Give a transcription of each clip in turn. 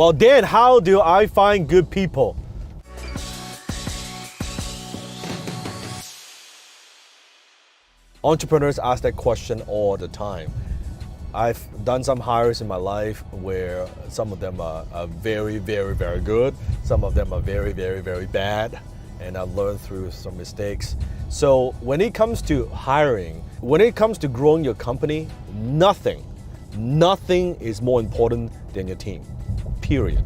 Well, Dan, how do I find good people? Entrepreneurs ask that question all the time. I've done some hires in my life where some of them are very, very, very good. Some of them are very, very, very bad. And I've learned through some mistakes. So when it comes to hiring, when it comes to growing your company, nothing is more important than your team, period.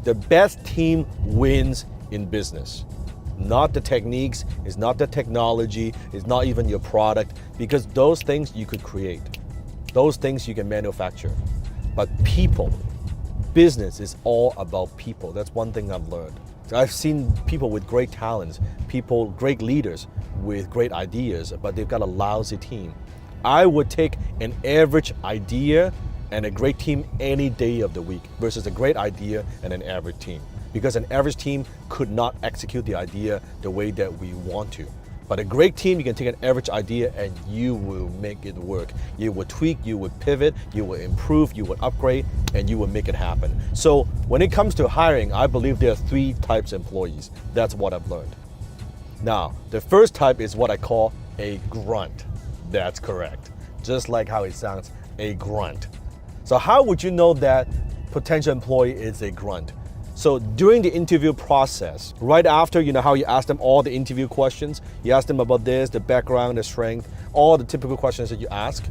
The best team wins in business. Not the techniques, it's not the technology, it's not even your product, because those things you could create. Those things you can manufacture. But people, business is all about people. That's one thing I've learned. I've seen people with great talents, great leaders with great ideas, but they've got a lousy team. I would take an average idea and a great team any day of the week versus a great idea and an average team. Because an average team could not execute the idea the way that we want to. But a great team, you can take an average idea and you will make it work. You will tweak, you will pivot, you will improve, you will upgrade, and you will make it happen. So when it comes to hiring, I believe there are 3 types of employees. That's what I've learned. Now, the first type is what I call a grunt. That's correct. Just like how it sounds, a grunt. So how would you know that potential employee is a grunt? So during the interview process, right after, you know how you ask them all the interview questions, you ask them about this, the background, the strength, all the typical questions that you ask.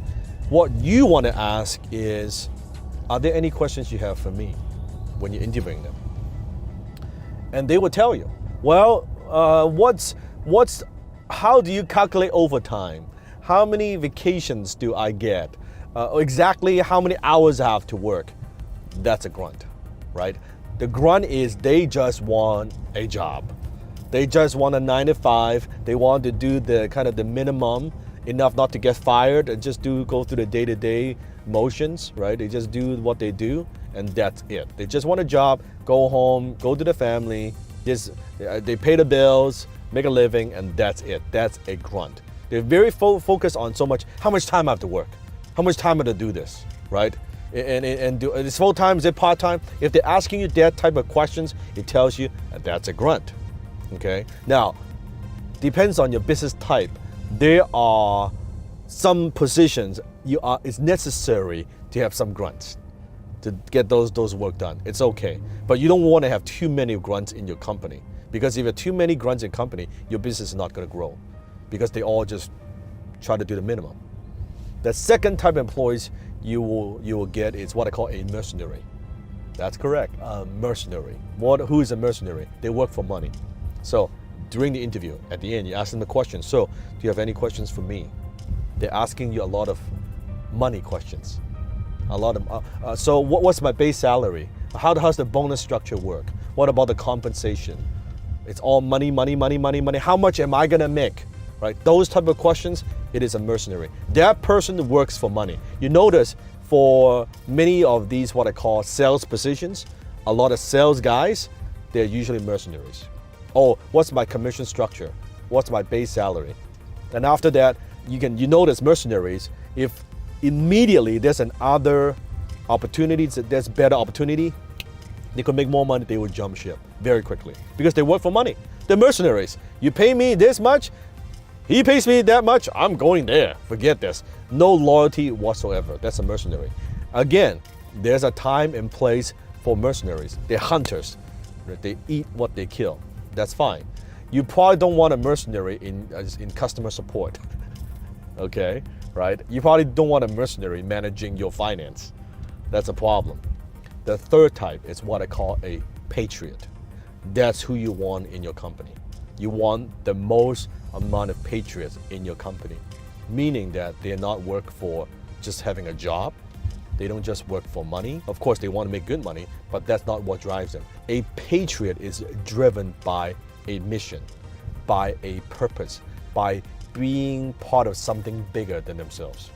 What you want to ask is, are there any questions you have for me when you're interviewing them? And they will tell you, well, how do you calculate overtime? How many vacations do I get? Exactly how many hours I have to work? That's a grunt, right? The grunt is they just want a job. They just want a 9 to 5. They want to do the kind of the minimum, enough not to get fired, and just go through the day-to-day motions, right? They just do what they do, and that's it. They just want a job, go home, go to the family, they pay the bills, make a living, and that's it. That's a grunt. They're very focused on so much, how much time I have to work, how much time I have to do this, right? And it's full time, is it part time? If they're asking you that type of questions, it tells you that that's a grunt. Okay. Now, depends on your business type. There are some positions it's necessary to have some grunts to get those work done. It's okay, but you don't want to have too many grunts in your company, because if you have too many grunts in your company, your business is not going to grow, because they all just try to do the minimum. The second type of employees you will get is what I call a mercenary. That's correct, a mercenary. Who is a mercenary? They work for money. So during the interview, at the end, you ask them the question, so do you have any questions for me? They're asking you a lot of money questions. So what's my base salary? How does the bonus structure work? What about the compensation? It's all money, money, money, money, money. How much am I gonna make? Right? Those type of questions, it is a mercenary. That person works for money. You notice for many of these what I call sales positions, a lot of sales guys, they're usually mercenaries. Oh, what's my commission structure? What's my base salary? And after that, you notice mercenaries, if immediately there's another opportunity, there's better opportunity, they could make more money, they would jump ship very quickly because they work for money. They're mercenaries. You pay me this much, he pays me that much, I'm going there. Forget this. No loyalty whatsoever. That's a mercenary. Again, there's a time and place for mercenaries. They're hunters. They eat what they kill. That's fine. You probably don't want a mercenary in customer support. Okay, right? You probably don't want a mercenary managing your finance. That's a problem. The third type is what I call a patriot. That's who you want in your company. You want the most amount of patriots in your company, meaning that they not work for just having a job. They don't just work for money. Of course, they want to make good money, but that's not what drives them. A patriot is driven by a mission, by a purpose, by being part of something bigger than themselves.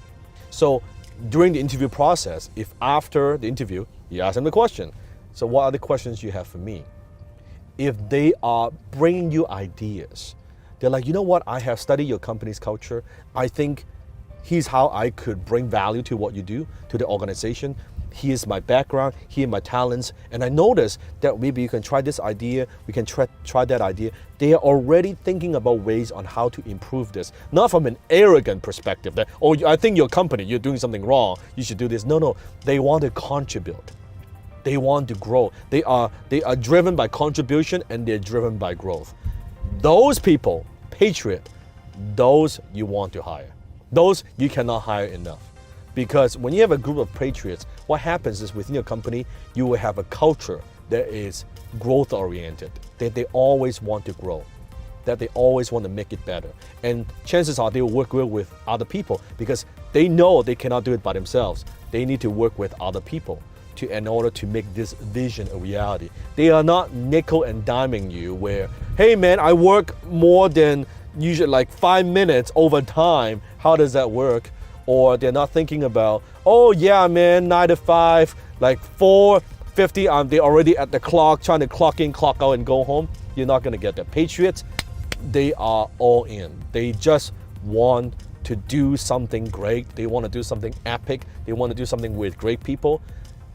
So during the interview process, if after the interview, you ask them the question, so what are the questions you have for me? If they are bringing you ideas, they're like, you know what, I have studied your company's culture. I think here's how I could bring value to what you do, to the organization. here's my background, here are my talents, and I noticed that maybe you can try this idea, we can try that idea. They are already thinking about ways on how to improve this, not from an arrogant perspective that, oh, I think your company, you're doing something wrong, you should do this. No, they want to contribute. They want to grow. They are driven by contribution and they're driven by growth. Those people, patriot, those you want to hire. Those you cannot hire enough. Because when you have a group of patriots, what happens is within your company, you will have a culture that is growth oriented, that they always want to grow, that they always want to make it better. And chances are they will work well with other people because they know they cannot do it by themselves. They need to work with other people in order to make this vision a reality. They are not nickel and diming you where, hey man, I work more than usually like 5 minutes over time. How does that work? Or they're not thinking about, oh yeah man, 9 to 5, like 4:50, they're already at the clock, trying to clock in, clock out, and go home. You're not gonna get that. Patriots, they are all in. They just want to do something great. They want to do something epic. They want to do something with great people.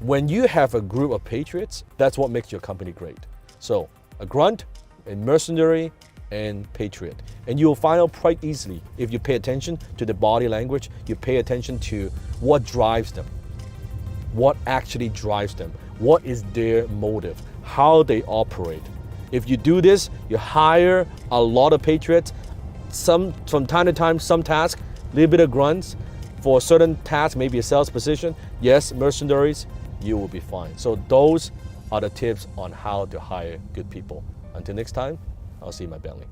When you have a group of patriots, that's what makes your company great. So a grunt, a mercenary, and patriot. And you'll find out quite easily if you pay attention to the body language, you pay attention to what drives them, what actually drives them, what is their motive, how they operate. If you do this, you hire a lot of patriots, from time to time, some tasks, a little bit of grunts. For a certain task, maybe a sales position, yes, mercenaries, you will be fine. So those are the tips on how to hire good people. Until next time, I'll see you in my belly.